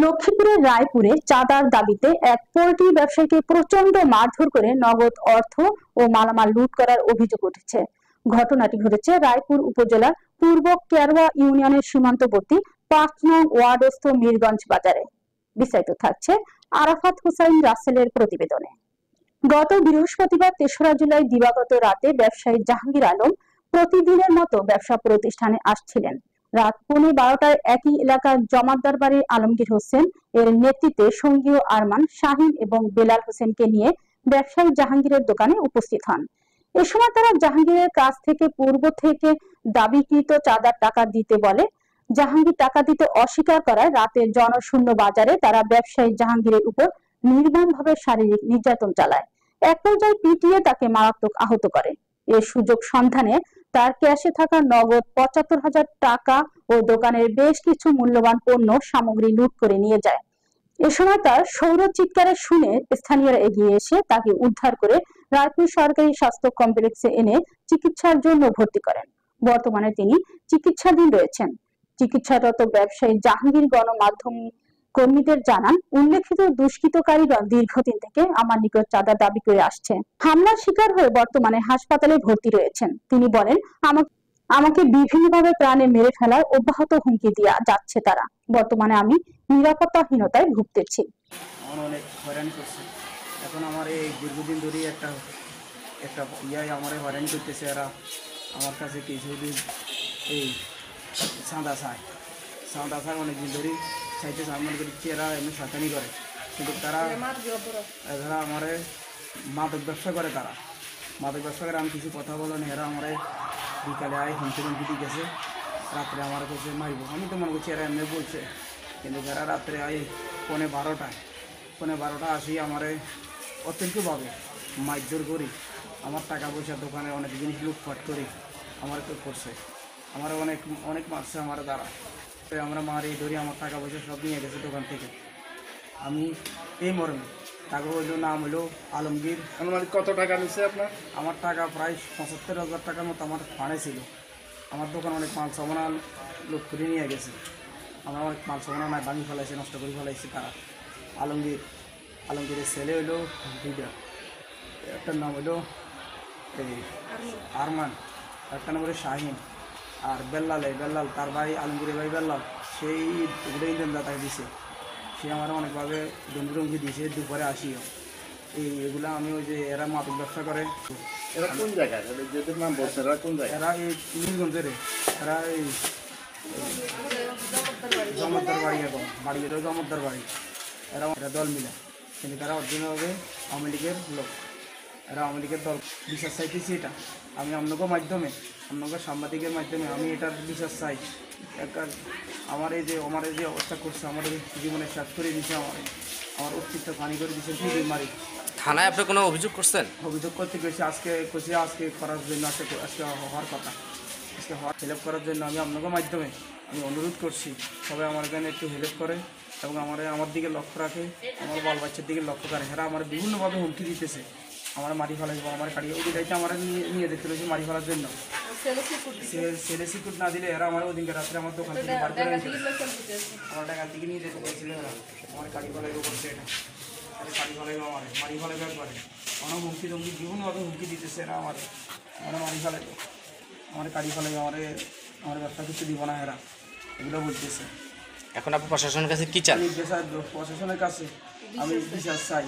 লক্ষ্মীপুরের রায়পুরে চাঁদার দাবিতে এক পোল্ট্রি ব্যবসায়ীকে প্রচন্ড মারধর করে নগদ অর্থ ও মালামাল লুট করার অভিযোগ উঠেছে। ঘটনাটি ঘটেছে রায়পুর উপজেলার পূর্ব কেরওয়া ইউনিয়নের সীমান্তবর্তী ৫ নং ওয়ার্ডস্থ মিরগঞ্জ বাজারে। বিস্তারিত থাকছে আরাফাত হোসাইন রাসেলের প্রতিবেদনে। গত বৃহস্পতিবার ৩রা জুলাই দিবাগত রাতে ব্যবসায়ী জাহাঙ্গীর আলম প্রতিদিনের মতো ব্যবসা প্রতিষ্ঠানে আসছিলেন। রাত ১৫:১২টায় একই এলাকার জমাদ্দার বাড়ির আলমগীর হোসেন এর নেতৃত্বে সঙ্গীয় আরমান, শাহিন এবং বেলাল হোসেনকে নিয়ে ব্যবসায়ী জাহাঙ্গীরের দোকানে উপস্থিত হন। এ সময় তারা জাহাঙ্গীরের কাছ থেকে পূর্ব থেকে দাবিকৃত চাঁদার টাকা দিতে বলে। জাহাঙ্গীর টাকা দিতে অস্বীকার করায় রাতের জনশূন্য বাজারে তারা ব্যবসায়ী জাহাঙ্গীরের উপর নির্মমভাবে শারীরিক নির্যাতন চালায়। এক পর্যায়ে পিটিয়ে তাকে মারাত্মক আহত করে। এর সুযোগ সন্ধানে তার ক্যাশে থাকা নগদ ৭৫,০০০ টাকা ও দোকানের বেশ কিছু মূল্যবান পণ্য সামগ্রী লুট করে নিয়ে যায়। এ সময় তার সৌর চিৎকারে শুনে স্থানীয়রা এগিয়ে এসে তাকে উদ্ধার করে রায়পুর সরকারি স্বাস্থ্য কমপ্লেক্সে এনে চিকিৎসার জন্য ভর্তি করেন। বর্তমানে তিনি চিকিৎসাধীন রয়েছেন। চিকিৎসারত ব্যবসায়ী জাহাঙ্গীর গণমাধ্যম কর্মীদের জানান, উল্লেখিত দুষ্কৃতকারীরা দীর্ঘদিন থেকে আমার নিকট চাঁদা দাবি করে আসছে। হামলার শিকার হয়ে বর্তমানে হাসপাতালে ভর্তি রয়েছেন। তিনি বলেন, আমাকে বিভিন্নভাবে প্রাণে মেরে ফেলার অব্যাহত হুমকি দিয়ে যাচ্ছে তারা। বর্তমানে আমি নিরাপত্তাহীনতায় ভুগতেছি। অনেক হয়রানি করছে। এখন আমার এই দীর্ঘদিন ধরে একটা আমার হয়রানি করতেছে। এরা আমার কাছে কিছু এই চাঁদা চায় অনেকদিন ধরে চাইতেছে। আমার করছি এরা এমনি শয়তানি করে, কিন্তু তারা আমার মাদক ব্যবসা করে। আমি কিছু কথা বলো না। এরা আমার বিকালে আয় হুমকি দিয়ে গেছে, রাত্রে আমার কাছে মারিব। আমি তো মনে করছি এরা এমনি বলছে, কিন্তু যারা রাত্রে আয় ১৫:১২ আসি আমার অত্যন্তভাবে মারধর করি। আমার টাকা পয়সা দোকানে অনেক জিনিস লুটপাট করি আমার তো করছে। আমার অনেক মারছে আমার দ্বারা। আমরা মারি ধরি, আমার টাকা পয়সা সব নিয়ে গেছে দোকান থেকে। আমি এই মর্মে টাকা হইলো, নাম হলো আলমগীর। কত টাকা নিচ্ছে আপনার? আমার টাকা প্রায় ৭৫,০০০ টাকার মতো আমার ফাঁড়ে ছিল। আমার দোকান অনেক মাল সামানা লোক করে নিয়ে গেছে। আমার অনেক মাল সামানা নাই, ভাঙি ফেলাইছে, নষ্ট করে ফেলাইছে তারা। আলমগীরের ছেলে হইলো দুইটা, একটার নাম হইলো আরমান, একটা নাম হলো শাহিন। আর বেল্লাল তার ভাই আলমগীরের ভাই বেল্লাল, সেই উড়েই দেন তাকে দিছে। সে আমার অনেকভাবে ধমকি দিয়েছে। দুপুরে আসিও এগুলো আমি ওই যে এরা মাদক ব্যবসা করে। এরা কোন জায়গায় যেদের নাম বলছে? এরা কোন জায়গায়? এরা এই নীলগঞ্জের, এরা এই জমদ্দার বাড়ি, এখন বাড়ি এটাও জমদ্দার বাড়ি। এরা দল মিলে, কিন্তু তারা অরিজিনালভাবে আওয়ামী লীগের লোক। এরা আওয়ামী লীগের দল। বিশ্বাস চাইতেছি এটা আমি আপনাদের মাধ্যমে, আপনাদের সাংবাদিকের মাধ্যমে আমি এটার বিশ্বাস চাই। আমার এই যে অবস্থা করছে, আমার জীবনে শেষ করে দিচ্ছে, আমার অস্তিত্ব পানি করে দিচ্ছে। মারি থানায় আপনি কোনো অভিযোগ করছেন? অভিযোগ করতে গেছি আজকে করার জন্য, আজকে হওয়ার কথা, আজকে হেল্প করার জন্য আমি আপনাদের মাধ্যমে আমি অনুরোধ করছি সবাই আমার এখানে একটু হেল্প করে এবং আমার দিকে লক্ষ্য রাখে, আমার বাল বাচ্চার দিকে লক্ষ্য করে। এরা আমার বিভিন্নভাবে হুমকি দিতেছে, আমার মারি ফেলাইব, আমার কাটিয়ে ওই গাড়িতে আমার নিয়ে যেতে রয়েছে মারি ফেলার জন্য। ছেলে সিকুট না দিলে এরা আমার ওদিনকে রাত্রে আমার দোকান থেকে বার করে আমার টাকা দিকে নিয়ে যেতে পেরেছিল। এরা আমার কাটি ফেলাইব করছে, এটা কাটি ফেলাইব, আমার মারি ফেলাইব একবারে। অনেক হুমকি বিভিন্নভাবে হুমকি দিতেছে। এরা আমার মারি ফেলাইব, আমার কাটি ফেলাইব, আমার ব্যবসা কিছু দিব না। এরা এগুলো বলতেছে। এখন আপনি প্রশাসনের কাছে কি চান? প্রশাসনের কাছে আমি বিচার চাই।